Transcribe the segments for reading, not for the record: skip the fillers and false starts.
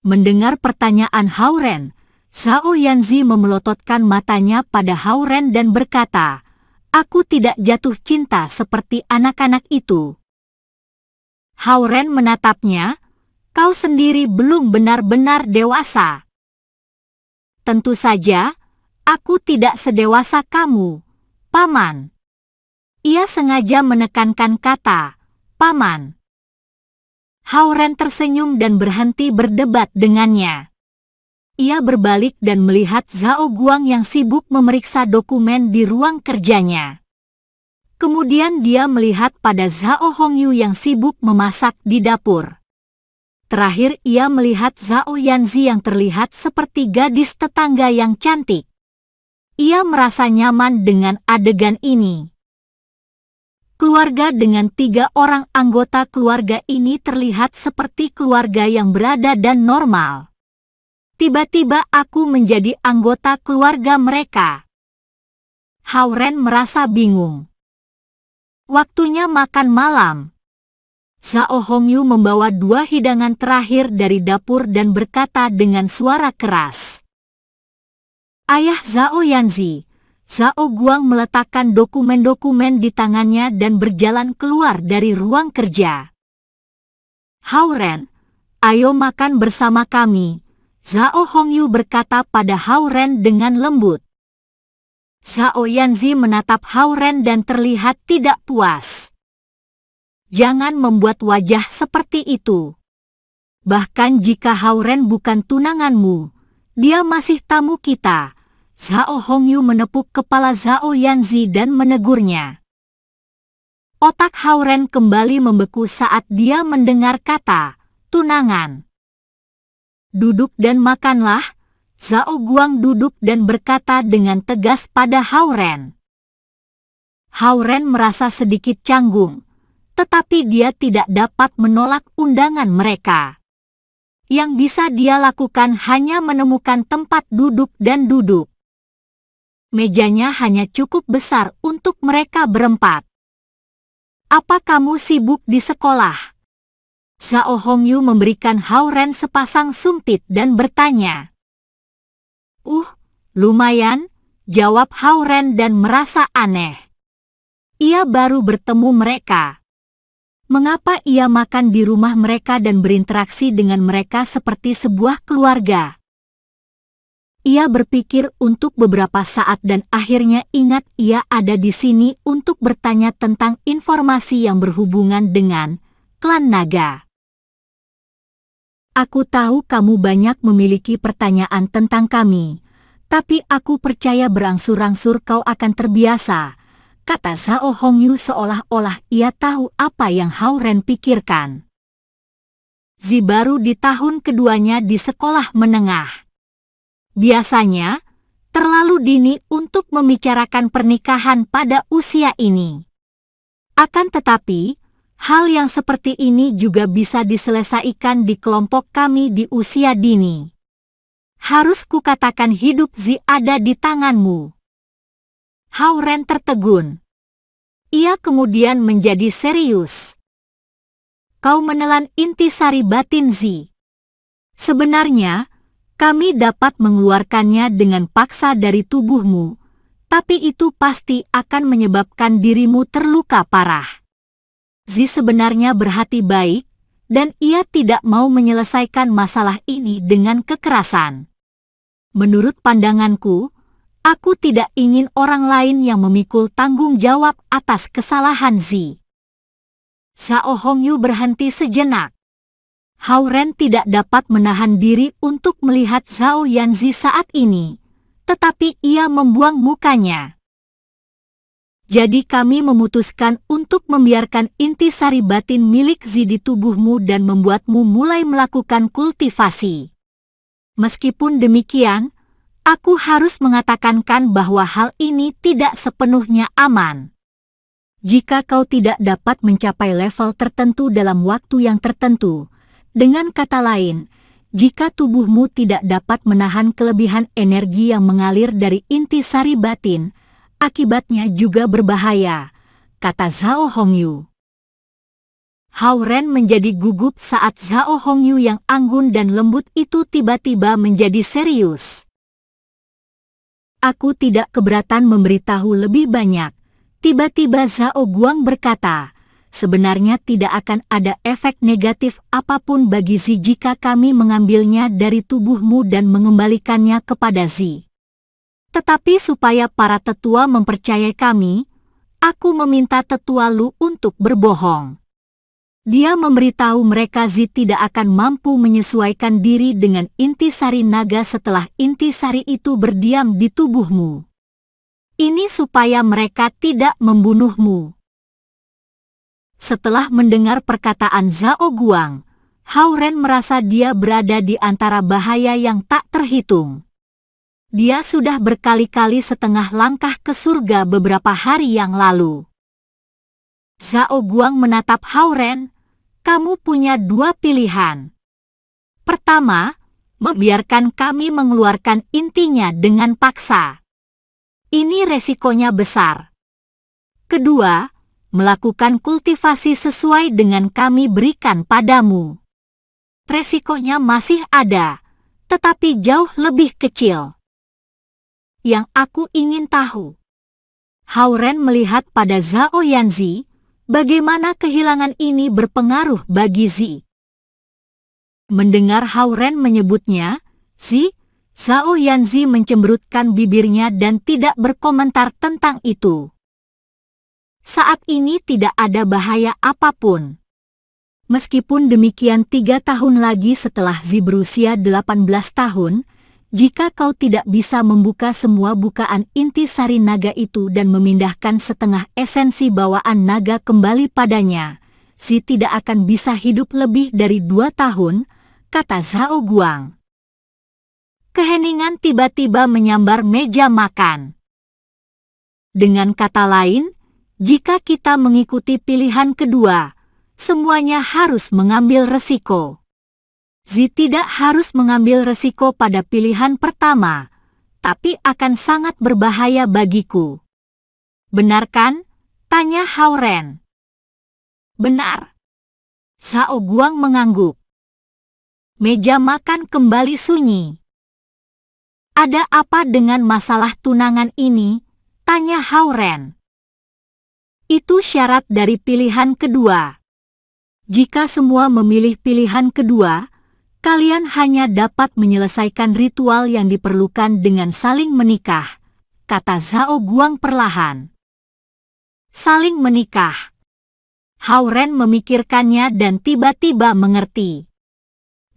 Mendengar pertanyaan Hao-Ren, Zhao Yanzi memelototkan matanya pada Hao-Ren dan berkata, "Aku tidak jatuh cinta seperti anak-anak itu." Hao-Ren menatapnya, "Kau sendiri belum benar-benar dewasa." "Tentu saja, aku tidak sedewasa kamu, Paman." Ia sengaja menekankan kata, "Paman." Hao-Ren tersenyum dan berhenti berdebat dengannya. Ia berbalik dan melihat Zhao Guang yang sibuk memeriksa dokumen di ruang kerjanya. Kemudian dia melihat pada Zhao Hongyu yang sibuk memasak di dapur. Terakhir ia melihat Zhao Yanzi yang terlihat seperti gadis tetangga yang cantik. Ia merasa nyaman dengan adegan ini. Keluarga dengan 3 orang anggota keluarga ini terlihat seperti keluarga yang berada dan normal. Tiba-tiba aku menjadi anggota keluarga mereka. Hao-Ren merasa bingung. Waktunya makan malam. Zhao Hongyu membawa 2 hidangan terakhir dari dapur dan berkata dengan suara keras. "Ayah Zhao Yanzi." Zhao Guang meletakkan dokumen-dokumen di tangannya dan berjalan keluar dari ruang kerja. "Hao-Ren, ayo makan bersama kami," Zhao Hongyu berkata pada Hao-Ren dengan lembut. Zhao Yanzi menatap Hao-Ren dan terlihat tidak puas. "Jangan membuat wajah seperti itu. Bahkan jika Hao-Ren bukan tunanganmu, dia masih tamu kita." Zhao Hongyu menepuk kepala Zhao Yanzi dan menegurnya. Otak Hao-Ren kembali membeku saat dia mendengar kata tunangan. "Duduk dan makanlah." Zhao Guang duduk dan berkata dengan tegas pada Hao-Ren. Hao-Ren merasa sedikit canggung, tetapi dia tidak dapat menolak undangan mereka. Yang bisa dia lakukan hanya menemukan tempat duduk dan duduk. Mejanya hanya cukup besar untuk mereka berempat. "Apa kamu sibuk di sekolah?" Zhao Hongyu memberikan Hao-Ren sepasang sumpit dan bertanya. Lumayan," jawab Hao-Ren dan merasa aneh. Ia baru bertemu mereka. Mengapa ia makan di rumah mereka dan berinteraksi dengan mereka seperti sebuah keluarga? Ia berpikir untuk beberapa saat dan akhirnya ingat ia ada di sini untuk bertanya tentang informasi yang berhubungan dengan klan naga. "Aku tahu kamu banyak memiliki pertanyaan tentang kami, tapi aku percaya berangsur-angsur kau akan terbiasa," kata Zhao Hongyu seolah-olah ia tahu apa yang Hao-Ren pikirkan. Zi baru di tahun keduanya di sekolah menengah. Biasanya, terlalu dini untuk membicarakan pernikahan pada usia ini. Akan tetapi, hal yang seperti ini juga bisa diselesaikan di kelompok kami di usia dini. Harus kukatakan hidup Zi ada di tanganmu. Hao-Ren tertegun. Ia kemudian menjadi serius. "Kau menelan intisari batin Zi. Sebenarnya, kami dapat mengeluarkannya dengan paksa dari tubuhmu, tapi itu pasti akan menyebabkan dirimu terluka parah." Zi sebenarnya berhati baik, dan ia tidak mau menyelesaikan masalah ini dengan kekerasan. "Menurut pandanganku, aku tidak ingin orang lain yang memikul tanggung jawab atas kesalahan Zi." Zhao Hongyu berhenti sejenak. Hao-Ren tidak dapat menahan diri untuk melihat Zhao Yanzi saat ini, tetapi ia membuang mukanya. "Jadi kami memutuskan untuk membiarkan intisari batin milik Zi di tubuhmu dan membuatmu mulai melakukan kultivasi. Meskipun demikian, aku harus mengatakan bahwa hal ini tidak sepenuhnya aman. Jika kau tidak dapat mencapai level tertentu dalam waktu yang tertentu, dengan kata lain, jika tubuhmu tidak dapat menahan kelebihan energi yang mengalir dari intisari batin, akibatnya juga berbahaya," kata Zhao Hongyu. Hao Ren menjadi gugup saat Zhao Hongyu yang anggun dan lembut itu tiba-tiba menjadi serius. Aku tidak keberatan memberitahu lebih banyak. Tiba-tiba Zhao Guang berkata, sebenarnya tidak akan ada efek negatif apapun bagi Zi jika kami mengambilnya dari tubuhmu dan mengembalikannya kepada Zi. Tetapi supaya para tetua mempercayai kami, aku meminta tetua Lu untuk berbohong. Dia memberitahu mereka Zi tidak akan mampu menyesuaikan diri dengan intisari naga setelah intisari itu berdiam di tubuhmu. Ini supaya mereka tidak membunuhmu. Setelah mendengar perkataan Zhao Guang, Hao Ren merasa dia berada di antara bahaya yang tak terhitung. Dia sudah berkali-kali setengah langkah ke surga beberapa hari yang lalu. Zhao Guang menatap Hao Ren. Kamu punya dua pilihan. Pertama, membiarkan kami mengeluarkan intinya dengan paksa. Ini resikonya besar. Kedua, melakukan kultivasi sesuai dengan kami berikan padamu. Resikonya masih ada, tetapi jauh lebih kecil. Yang aku ingin tahu. Hao Ren melihat pada Zhao Yanzi, bagaimana kehilangan ini berpengaruh bagi Zi. Mendengar Hao Ren menyebutnya, Zhao Yanzi mencemberutkan bibirnya dan tidak berkomentar tentang itu. Saat ini tidak ada bahaya apapun. Meskipun demikian 3 tahun lagi setelah Zi berusia 18 tahun, jika kau tidak bisa membuka semua bukaan intisari naga itu dan memindahkan setengah esensi bawaan naga kembali padanya, Zi tidak akan bisa hidup lebih dari 2 tahun, kata Zhao Guang. Keheningan tiba-tiba menyambar meja makan. Dengan kata lain, jika kita mengikuti pilihan kedua, semuanya harus mengambil resiko. Zi tidak harus mengambil resiko pada pilihan pertama, tapi akan sangat berbahaya bagiku. Benar kan? Tanya Hao Ren. Benar. Zhao Guang mengangguk. Meja makan kembali sunyi. Ada apa dengan masalah tunangan ini? Tanya Hao Ren. Itu syarat dari pilihan kedua. Jika semua memilih pilihan kedua, kalian hanya dapat menyelesaikan ritual yang diperlukan dengan saling menikah, kata Zhao Guang perlahan. Saling menikah. Hao Ren memikirkannya dan tiba-tiba mengerti.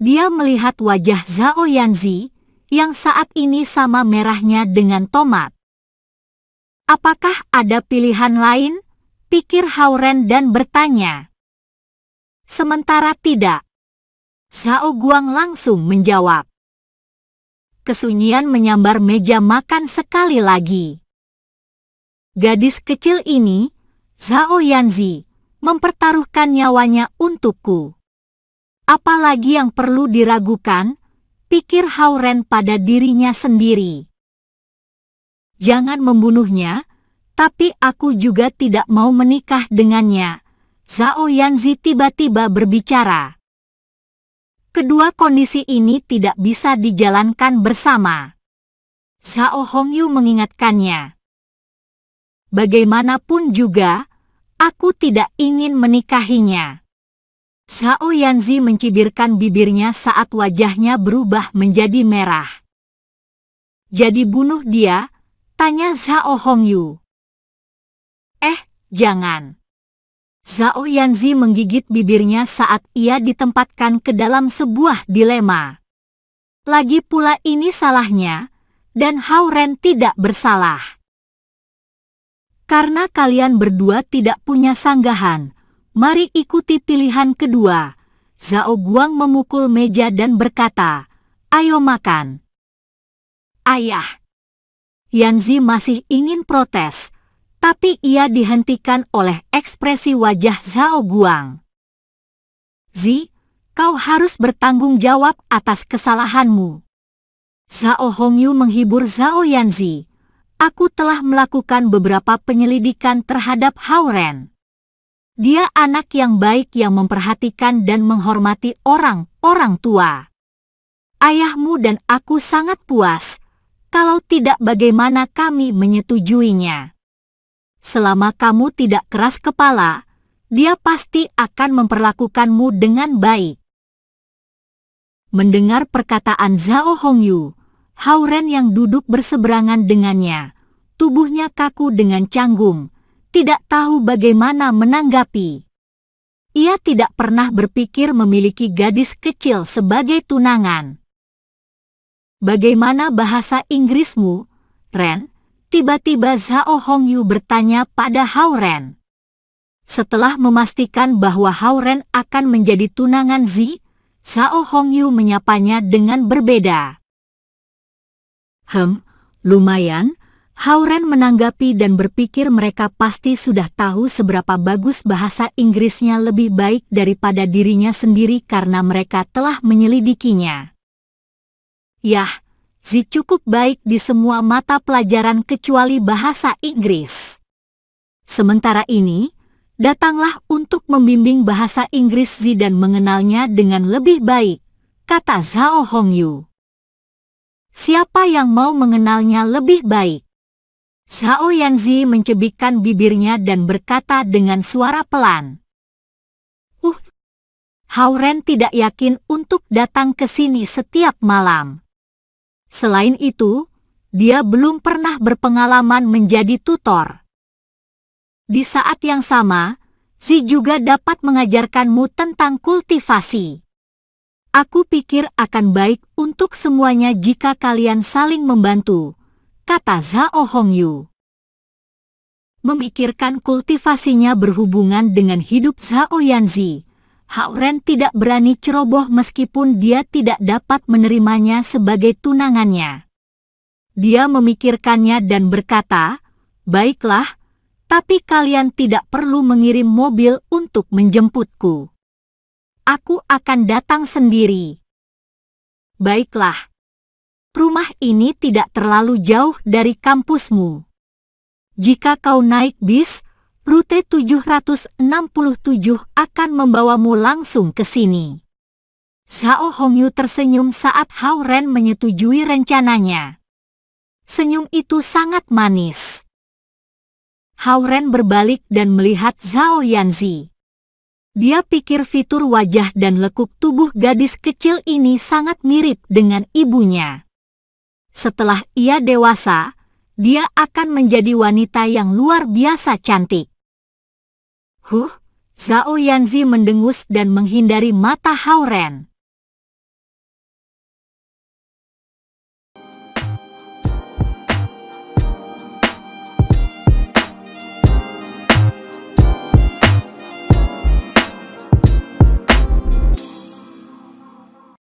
Dia melihat wajah Zhao Yanzi, yang saat ini sama merahnya dengan tomat. Apakah ada pilihan lain? Pikir Hao Ren dan bertanya. Sementara tidak. Zhao Guang langsung menjawab. Kesunyian menyambar meja makan sekali lagi. Gadis kecil ini, Zhao Yanzi, mempertaruhkan nyawanya untukku. Apalagi yang perlu diragukan, pikir Hao Ren pada dirinya sendiri. Jangan membunuhnya, tapi aku juga tidak mau menikah dengannya. Zhao Yanzi tiba-tiba berbicara. Kedua kondisi ini tidak bisa dijalankan bersama. Zhao Hongyu mengingatkannya. Bagaimanapun juga, aku tidak ingin menikahinya. Zhao Yanzi mencibirkan bibirnya saat wajahnya berubah menjadi merah. Jadi bunuh dia? Tanya Zhao Hongyu. Jangan. Zhao Yanzi menggigit bibirnya saat ia ditempatkan ke dalam sebuah dilema. Lagi pula ini salahnya, dan Hao Ren tidak bersalah. Karena kalian berdua tidak punya sanggahan, mari ikuti pilihan kedua. Zhao Guang memukul meja dan berkata, ayo makan. Ayah. Yanzi masih ingin protes, tapi ia dihentikan oleh ekspresi wajah Zhao Guang. Zi, kau harus bertanggung jawab atas kesalahanmu. Zhao Hongyu menghibur Zhao Yanzi. Aku telah melakukan beberapa penyelidikan terhadap Hao Ren. Dia anak yang baik yang memperhatikan dan menghormati orang tua. Ayahmu dan aku sangat puas. Kalau tidak, bagaimana kami menyetujuinya? Selama kamu tidak keras kepala, dia pasti akan memperlakukanmu dengan baik. Mendengar perkataan Zhao Hongyu, Hao Ren yang duduk berseberangan dengannya, tubuhnya kaku dengan canggung, tidak tahu bagaimana menanggapi. Ia tidak pernah berpikir memiliki gadis kecil sebagai tunangan. "Bagaimana bahasa Inggrismu, Ren?" Tiba-tiba Zhao Hongyu bertanya pada Hao Ren. Setelah memastikan bahwa Hao Ren akan menjadi tunangan Zhao Hongyu menyapanya dengan berbeda. Lumayan." Hao Ren menanggapi dan berpikir mereka pasti sudah tahu seberapa bagus bahasa Inggrisnya, lebih baik daripada dirinya sendiri karena mereka telah menyelidikinya. "Yah, cukup baik di semua mata pelajaran kecuali bahasa Inggris. Sementara ini, datanglah untuk membimbing bahasa Inggris dan mengenalnya dengan lebih baik," kata Zhao Hongyu. "Siapa yang mau mengenalnya lebih baik?" Zhao Yanzi mencebikkan bibirnya dan berkata dengan suara pelan. Hao Ren tidak yakin untuk datang ke sini setiap malam. Selain itu, dia belum pernah berpengalaman menjadi tutor. Di saat yang sama, juga dapat mengajarkanmu tentang kultivasi. Aku pikir akan baik untuk semuanya jika kalian saling membantu, kata Zhao Hongyu. Memikirkan kultivasinya berhubungan dengan hidup Zhao Yanzi, Hao Ren tidak berani ceroboh meskipun dia tidak dapat menerimanya sebagai tunangannya. Dia memikirkannya dan berkata, "Baiklah, tapi kalian tidak perlu mengirim mobil untuk menjemputku. Aku akan datang sendiri." "Baiklah. Rumah ini tidak terlalu jauh dari kampusmu. Jika kau naik bis, rute 767 akan membawamu langsung ke sini." Zhao Hongyu tersenyum saat Hao Ren menyetujui rencananya. Senyum itu sangat manis. Hao Ren berbalik dan melihat Zhao Yanzi. Dia pikir fitur wajah dan lekuk tubuh gadis kecil ini sangat mirip dengan ibunya. Setelah ia dewasa, dia akan menjadi wanita yang luar biasa cantik. Zhao Yanzi mendengus dan menghindari mata Hao Ren.